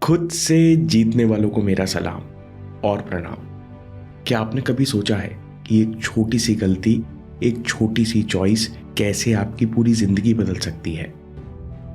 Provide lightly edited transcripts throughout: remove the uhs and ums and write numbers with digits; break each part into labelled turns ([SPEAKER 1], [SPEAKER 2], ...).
[SPEAKER 1] खुद से जीतने वालों को मेरा सलाम और प्रणाम। क्या आपने कभी सोचा है कि एक छोटी सी गलती, एक छोटी सी चॉइस कैसे आपकी पूरी जिंदगी बदल सकती है?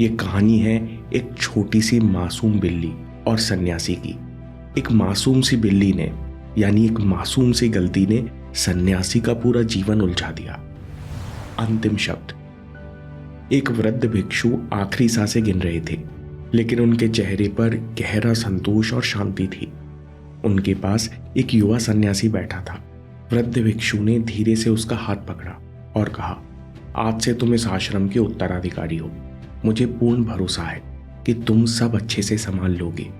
[SPEAKER 1] ये कहानी है एक छोटी सी मासूम बिल्ली और सन्यासी की। एक मासूम सी बिल्ली ने, यानी एक मासूम सी गलती ने सन्यासी का पूरा जीवन उलझा दिया। अंतिम शब्द। एक वृद्ध भिक्षु आखिरी सांसें गिन रहे थे, लेकिन उनके चेहरे पर गहरा संतोष और शांति थी। उनके पास एक युवा सन्यासी बैठा था। वृद्ध भिक्षु ने धीरे से उसका हाथ पकड़ा और कहा, आज से तुम इस आश्रम के उत्तराधिकारी हो। मुझे पूर्ण भरोसा है कि तुम सब अच्छे से संभाल लोगे।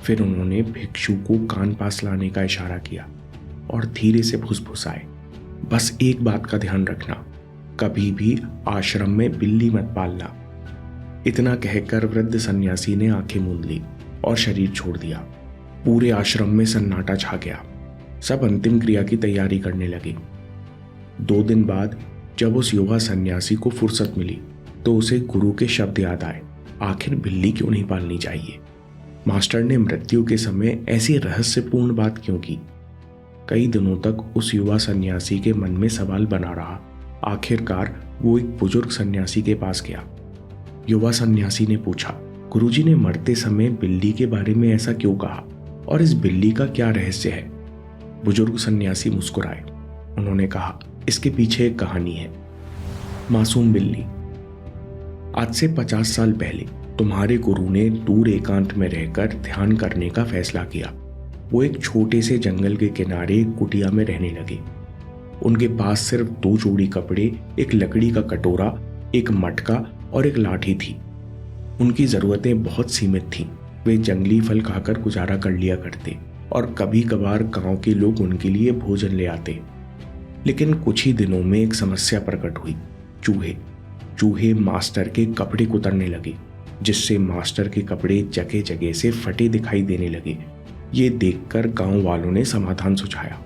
[SPEAKER 1] फिर उन्होंने भिक्षु को कान पास लाने का इशारा किया और धीरे से फुसफुसाए, बस एक बात का ध्यान रखना, कभी भी आश्रम में बिल्ली मत पालना। इतना कहकर वृद्ध सन्यासी ने आंखें मूंद ली और शरीर छोड़ दिया। पूरे आश्रम में सन्नाटा छा गया। सब अंतिम क्रिया की तैयारी करने लगे। 2 दिन बाद जब उस युवा सन्यासी को फुर्सत मिली तो उसे गुरु के शब्द याद आए, आखिर बिल्ली क्यों नहीं पालनी चाहिए? मास्टर ने मृत्यु के समय ऐसी रहस्यपूर्ण बात क्यों की? कई दिनों तक उस युवा सन्यासी के मन में सवाल बना रहा। आखिरकार वो एक बुजुर्ग सन्यासी के पास गया। युवा सन्यासी ने पूछा, गुरुजी ने मरते समय बिल्ली के बारे में ऐसा क्यों कहा और इस बिल्ली का क्या रहस्य है? बुजुर्ग सन्यासी मुस्कुराए। उन्होंने कहा, इसके पीछे एक कहानी है। मासूम बिल्ली। आज से 50 साल पहले तुम्हारे गुरु ने दूर एकांत में रहकर ध्यान करने का फैसला किया। वो एक छोटे से जंगल के किनारे एक कुटिया में रहने लगे। उनके पास सिर्फ 2 जोड़ी कपड़े, एक लकड़ी का कटोरा, एक मटका और एक लाठी थी। उनकी जरूरतें बहुत सीमित थीं। वे जंगली फल खाकर गुजारा कर लिया करते और कभी कभार गांव के लोग उनके लिए भोजन ले आते। लेकिन कुछ ही दिनों में एक समस्या प्रकट हुई। चूहे मास्टर के कपड़े कुतरने लगे, जिससे मास्टर के कपड़े जगह जगह से फटे दिखाई देने लगे। ये देखकर गांव वालों ने समाधान सुझाया,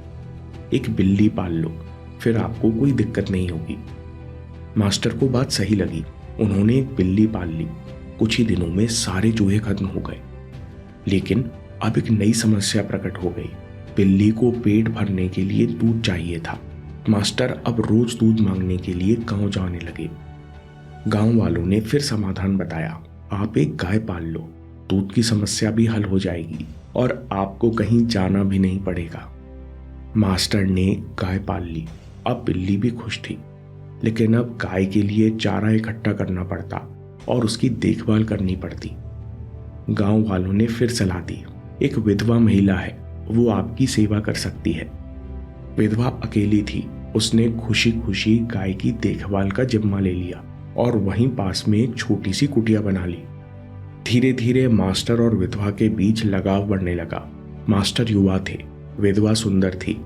[SPEAKER 1] एक बिल्ली पाल लो, फिर आपको कोई दिक्कत नहीं होगी। मास्टर को बात सही लगी। उन्होंने एक बिल्ली पाल ली। कुछ ही दिनों में सारे चूहे खत्म हो गए। लेकिन अब एक नई समस्या प्रकट हो गई। बिल्ली को पेट भरने के लिए दूध चाहिए था। मास्टर अब रोज दूध मांगने के लिए गांव जाने लगे। गांव वालों ने फिर समाधान बताया, आप एक गाय पाल लो, दूध की समस्या भी हल हो जाएगी और आपको कहीं जाना भी नहीं पड़ेगा। मास्टर ने गाय पाल ली। अब बिल्ली भी खुश थी, लेकिन अब गाय के लिए चारा इकट्ठा करना पड़ता और उसकी देखभाल करनी पड़ती। गांव वालों ने फिर सलाह दी, एक विधवा महिला है, वो आपकी सेवा कर सकती है। विधवा अकेली थी। उसने खुशी खुशी गाय की देखभाल का जिम्मा ले लिया और वहीं पास में एक छोटी सी कुटिया बना ली। धीरे धीरे मास्टर और विधवा के बीच लगाव बढ़ने लगा। मास्टर युवा थे, विधवा सुंदर थी।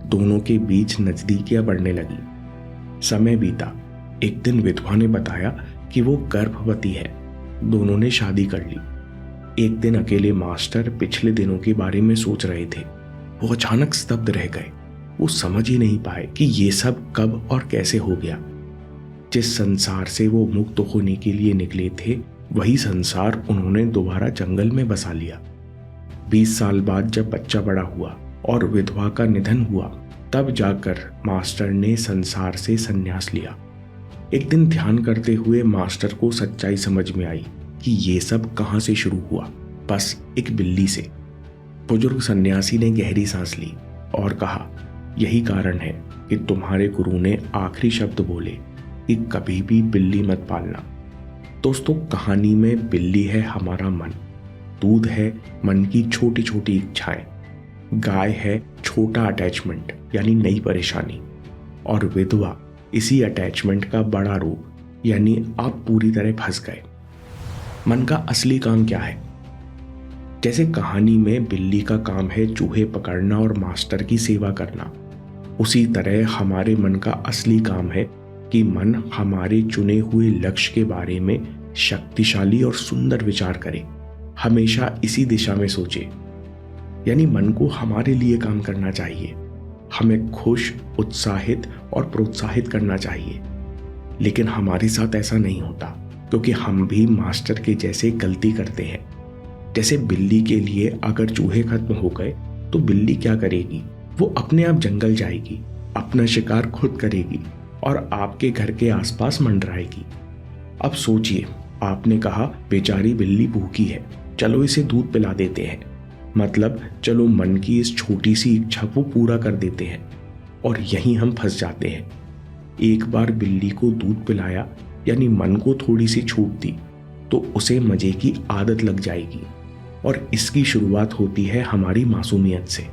[SPEAKER 1] दोनों के बीच नजदीकियां बढ़ने लगी। समय बीता। एक दिन विधवा ने बताया कि वो गर्भवती है। दोनों ने शादी कर ली। एक दिन अकेले मास्टर पिछले दिनों के बारे में सोच रहे थे। वो अचानक स्तब्ध रह गए। वो समझ ही नहीं पाए कि ये सब कब और कैसे हो गया। जिस संसार से वो मुक्त होने के लिए निकले थे, वही संसार उन्होंने दोबारा जंगल में बसा लिया। 20 साल बाद जब बच्चा बड़ा हुआ और विधवा का निधन हुआ, तब जाकर मास्टर ने संसार से संन्यास लिया। एक दिन ध्यान करते हुए मास्टर को सच्चाई समझ में आई कि ये सब कहां से शुरू हुआ, बस एक बिल्ली से। बुजुर्ग सन्यासी ने गहरी सांस ली और कहा, यही कारण है कि तुम्हारे गुरु ने आखिरी शब्द बोले कि कभी भी बिल्ली मत पालना। दोस्तों, कहानी में बिल्ली है हमारा मन, दूध है मन की छोटी छोटी इच्छाएं, गाय है छोटा अटैचमेंट यानी नई परेशानी, और विधवा इसी अटैचमेंट का बड़ा रूप, यानी आप पूरी तरह फंस गए। मन का असली काम क्या है? जैसे कहानी में बिल्ली का काम है चूहे पकड़ना और मास्टर की सेवा करना, उसी तरह हमारे मन का असली काम है कि मन हमारे चुने हुए लक्ष्य के बारे में शक्तिशाली और सुंदर विचार करे, हमेशा इसी दिशा में सोचे। यानी मन को हमारे लिए काम करना चाहिए, हमें खुश, उत्साहित और प्रोत्साहित करना चाहिए। लेकिन हमारे साथ ऐसा नहीं होता, क्योंकि हम भी मास्टर के जैसे गलती करते हैं। जैसे बिल्ली के लिए अगर चूहे खत्म हो गए तो बिल्ली क्या करेगी, वो अपने आप जंगल जाएगी, अपना शिकार खुद करेगी और आपके घर के आसपास मंडराएगी। अब सोचिए, आपने कहा बेचारी बिल्ली भूखी है, चलो इसे दूध पिला देते हैं। मतलब चलो मन की इस छोटी सी इच्छा को पूरा कर देते हैं। और यहीं हम फंस जाते हैं। एक बार बिल्ली को दूध पिलाया यानी मन को थोड़ी सी छूट दी तो उसे मजे की आदत लग जाएगी। और इसकी शुरुआत होती है हमारी मासूमियत से,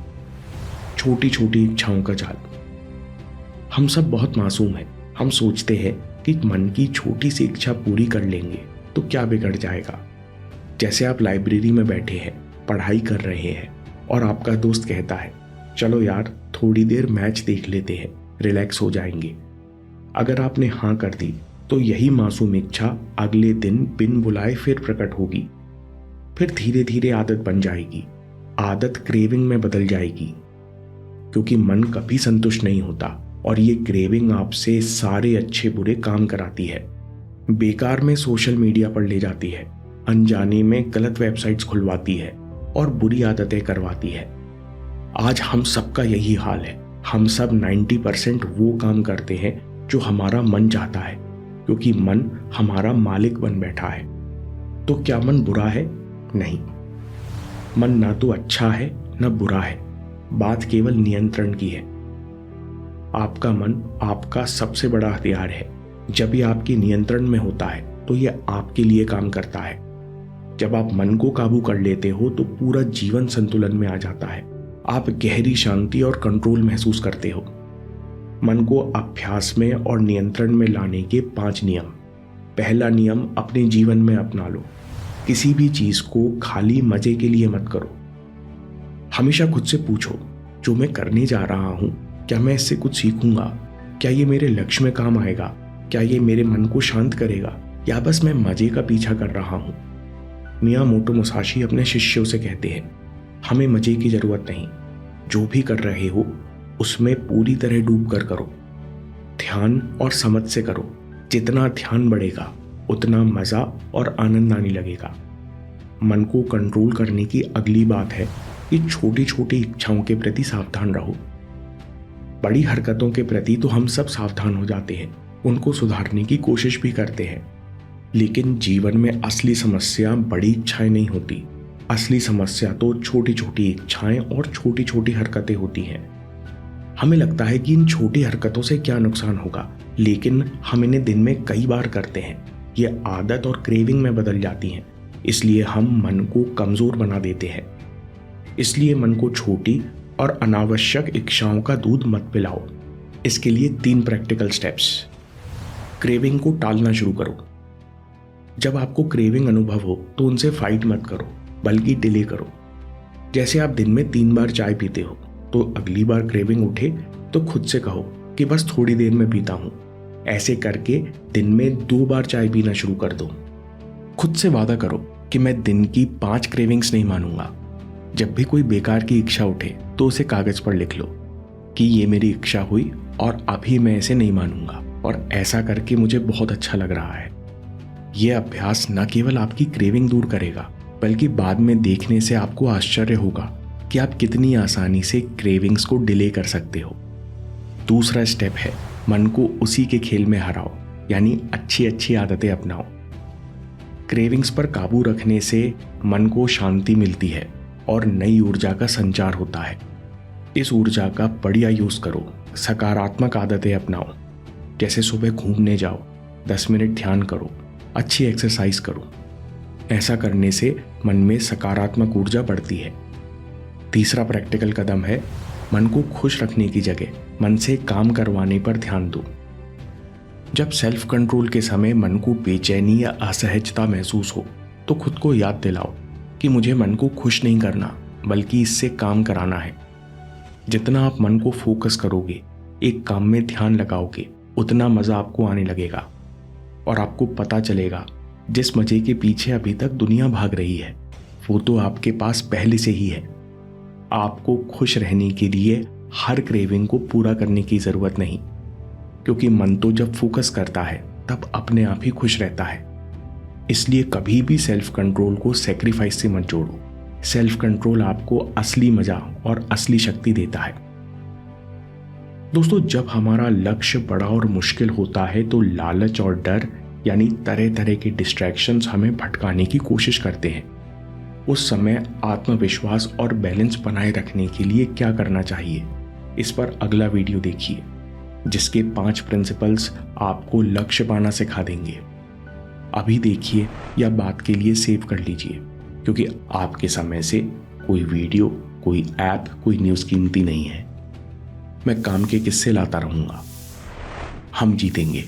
[SPEAKER 1] छोटी छोटी इच्छाओं का जाल। हम सब बहुत मासूम हैं। हम सोचते हैं कि मन की छोटी सी इच्छा पूरी कर लेंगे तो क्या बिगड़ जाएगा। जैसे आप लाइब्रेरी में बैठे हैं, पढ़ाई कर रहे हैं और आपका दोस्त कहता है चलो यार थोड़ी देर मैच देख लेते हैं, रिलैक्स हो जाएंगे। अगर आपने हाँ कर दी तो यही मासूम इच्छा अगले दिन बिन बुलाए फिर प्रकट होगी। फिर धीरे धीरे आदत बन जाएगी। आदत क्रेविंग में बदल जाएगी, क्योंकि मन कभी संतुष्ट नहीं होता और ये क्रेविंग आपसे सारे अच्छे बुरे काम कराती है। बेकार में सोशल मीडिया पर ले जाती है, अनजाने में गलत वेबसाइट्स खुलवाती है और बुरी आदतें करवाती है। आज हम सबका यही हाल है। हम सब 90% वो काम करते हैं जो हमारा मन चाहता है, क्योंकि मन हमारा मालिक बन बैठा है। तो क्या मन बुरा है? नहीं, मन ना तो अच्छा है ना बुरा है। बात केवल नियंत्रण की है। आपका मन आपका सबसे बड़ा हथियार है। जब ये आपके नियंत्रण में होता है तो ये आपके लिए काम करता है। जब आप मन को काबू कर लेते हो तो पूरा जीवन संतुलन में आ जाता है। आप गहरी शांति और कंट्रोल महसूस करते हो। मन को अभ्यास में और नियंत्रण में लाने के 5 नियम। पहला नियम अपने जीवन में अपना लो। किसी भी चीज को खाली मजे के लिए मत करो। हमेशा खुद से पूछो, जो मैं करने जा रहा हूं क्या मैं इससे कुछ सीखूंगा? क्या ये मेरे लक्ष्य में काम आएगा? क्या ये मेरे मन को शांत करेगा, या बस मैं मजे का पीछा कर रहा हूं? मियामोटो मुसाशी अपने शिष्यों से कहते हैं, हमें मजे की जरूरत नहीं, जो भी कर रहे हो उसमें पूरी तरह डूब कर करो। ध्यान और समझ से करो। जितना ध्यान बढ़ेगा उतना मजा और आनंद आने लगेगा। मन को कंट्रोल करने की अगली बात है कि छोटी छोटी इच्छाओं के प्रति सावधान रहो। बड़ी हरकतों के प्रति तो हम सब सावधान हो जाते हैं, उनको सुधारने की कोशिश भी करते हैं। लेकिन जीवन में असली समस्या बड़ी इच्छाएं नहीं होती। असली समस्या तो छोटी छोटी इच्छाएं और छोटी छोटी हरकतें होती हैं। हमें लगता है कि इन छोटी हरकतों से क्या नुकसान होगा, लेकिन हम इन्हें दिन में कई बार करते हैं। ये आदत और क्रेविंग में बदल जाती हैं। इसलिए हम मन को कमजोर बना देते हैं। इसलिए मन को छोटी और अनावश्यक इच्छाओं का दूध मत पिलाओ। इसके लिए 3 प्रैक्टिकल स्टेप्स। क्रेविंग को टालना शुरू करो। जब आपको क्रेविंग अनुभव हो तो उनसे फाइट मत करो, बल्कि डिले करो। जैसे आप दिन में 3 बार चाय पीते हो, तो अगली बार क्रेविंग उठे तो खुद से कहो कि बस थोड़ी देर में पीता हूं। ऐसे करके दिन में 2 बार चाय पीना शुरू कर दो। खुद से वादा करो कि मैं दिन की 5 क्रेविंग्स नहीं मानूंगा। जब भी कोई बेकार की इच्छा उठे तो उसे कागज पर लिख लो कि ये मेरी इच्छा हुई और अभी मैं इसे नहीं मानूंगा, और ऐसा करके मुझे बहुत अच्छा लग रहा है। यह अभ्यास न केवल आपकी क्रेविंग दूर करेगा, बल्कि बाद में देखने से आपको आश्चर्य होगा कि आप कितनी आसानी से क्रेविंग्स को डिले कर सकते हो। दूसरा स्टेप है मन को उसी के खेल में हराओ, यानी अच्छी अच्छी आदतें अपनाओ। क्रेविंग्स पर काबू रखने से मन को शांति मिलती है और नई ऊर्जा का संचार होता है। इस ऊर्जा का बढ़िया यूज करो। सकारात्मक आदतें अपनाओ, जैसे सुबह घूमने जाओ, 10 मिनट ध्यान करो, अच्छी एक्सरसाइज करो। ऐसा करने से मन में सकारात्मक ऊर्जा बढ़ती है। तीसरा प्रैक्टिकल कदम है मन को खुश रखने की जगह मन से काम करवाने पर ध्यान दो। जब सेल्फ कंट्रोल के समय मन को बेचैनी या असहजता महसूस हो तो खुद को याद दिलाओ कि मुझे मन को खुश नहीं करना, बल्कि इससे काम कराना है। जितना आप मन को फोकस करोगे, एक काम में ध्यान लगाओगे, उतना मजा आपको आने लगेगा और आपको पता चलेगा जिस मजे के पीछे अभी तक दुनिया भाग रही है वो तो आपके पास पहले से ही है। आपको खुश रहने के लिए हर क्रेविंग को पूरा करने की जरूरत नहीं, क्योंकि मन तो जब फोकस करता है तब अपने आप ही खुश रहता है। इसलिए कभी भी सेल्फ कंट्रोल को सेक्रीफाइस से मत जोड़ो। सेल्फ कंट्रोल आपको असली मजा और असली शक्ति देता है। दोस्तों, जब हमारा लक्ष्य बड़ा और मुश्किल होता है तो लालच और डर यानी तरह तरह के डिस्ट्रैक्शंस हमें भटकाने की कोशिश करते हैं। उस समय आत्मविश्वास और बैलेंस बनाए रखने के लिए क्या करना चाहिए, इस पर अगला वीडियो देखिए, जिसके 5 प्रिंसिपल्स आपको लक्ष्य पाना सिखा देंगे। अभी देखिए या बात के लिए सेव कर लीजिए, क्योंकि आपके समय से कोई वीडियो, कोई ऐप, कोई न्यूज़ कीमती नहीं है। मैं काम के किस्से लाता रहूंगा। हम जीतेंगे।